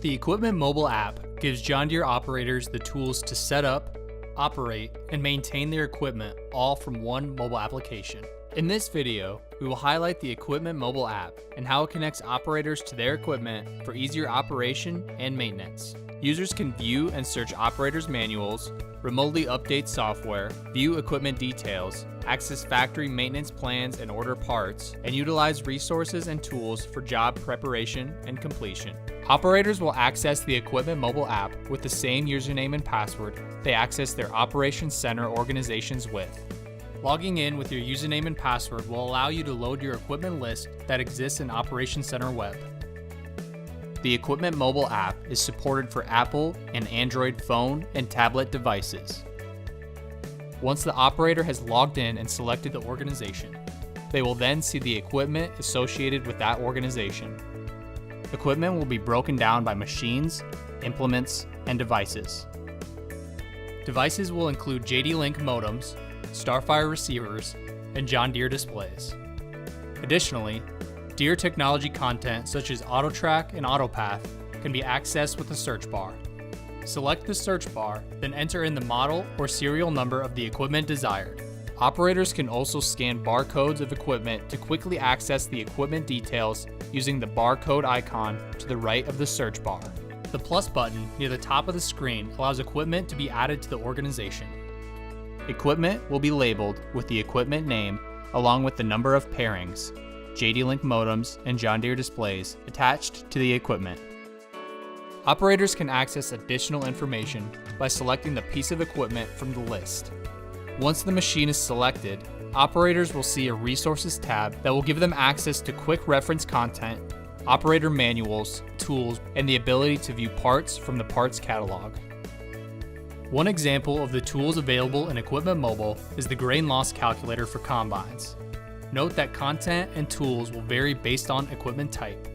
The Equipment mobile app gives John Deere operators the tools to set up, operate, and maintain their equipment all from one mobile application. In this video, we will highlight the Equipment mobile app and how it connects operators to their equipment for easier operation and maintenance. Users can view and search operators' manuals, remotely update software, view equipment details, access factory maintenance plans and order parts, and utilize resources and tools for job preparation and completion. Operators will access the Equipment mobile app with the same username and password they access their Operations Center organizations with. Logging in with your username and password will allow you to load your equipment list that exists in Operations Center Web. The Equipment mobile app is supported for Apple and Android phone and tablet devices. Once the operator has logged in and selected the organization, they will then see the equipment associated with that organization. Equipment will be broken down by machines, implements, and devices. Devices will include JD-Link modems, Starfire receivers, and John Deere displays. Additionally, Deere technology content such as AutoTrack and AutoPath can be accessed with the search bar. Select the search bar, then enter in the model or serial number of the equipment desired. Operators can also scan barcodes of equipment to quickly access the equipment details using the barcode icon to the right of the search bar. The plus button near the top of the screen allows equipment to be added to the organization. Equipment will be labeled with the equipment name along with the number of pairings, JD-Link modems, and John Deere displays attached to the equipment. Operators can access additional information by selecting the piece of equipment from the list. Once the machine is selected, operators will see a Resources tab that will give them access to quick reference content, operator manuals, tools, and the ability to view parts from the parts catalog. One example of the tools available in Equipment Mobile is the grain loss calculator for combines. Note that content and tools will vary based on equipment type.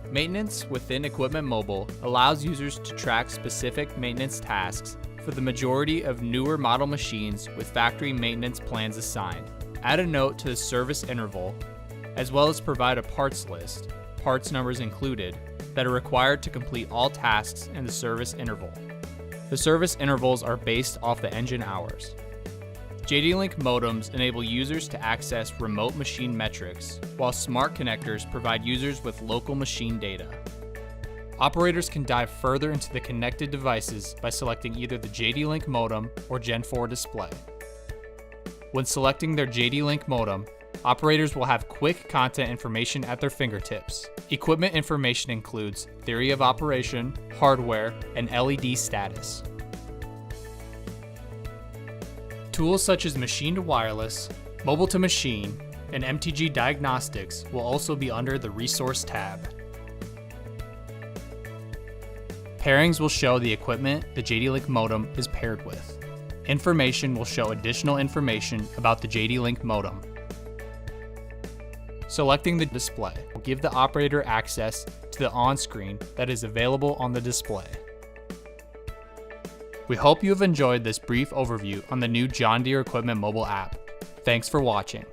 Maintenance within Equipment Mobile allows users to track specific maintenance tasks for the majority of newer model machines with factory maintenance plans assigned. Add a note to the service interval, as well as provide a parts list, parts numbers included, that are required to complete all tasks in the service interval. The service intervals are based off the engine hours. JD-Link modems enable users to access remote machine metrics, while smart connectors provide users with local machine data. Operators can dive further into the connected devices by selecting either the JD-Link modem or Gen 4 display. When selecting their JD-Link modem, operators will have quick content information at their fingertips. Equipment information includes theory of operation, hardware, and LED status. Tools such as machine to wireless, mobile to machine, and MTG diagnostics will also be under the Resource tab. Pairings will show the equipment the JD-Link modem is paired with. Information will show additional information about the JD-Link modem. Selecting the display will give the operator access to the on-screen that is available on the display. We hope you have enjoyed this brief overview on the new John Deere Equipment mobile app. Thanks for watching.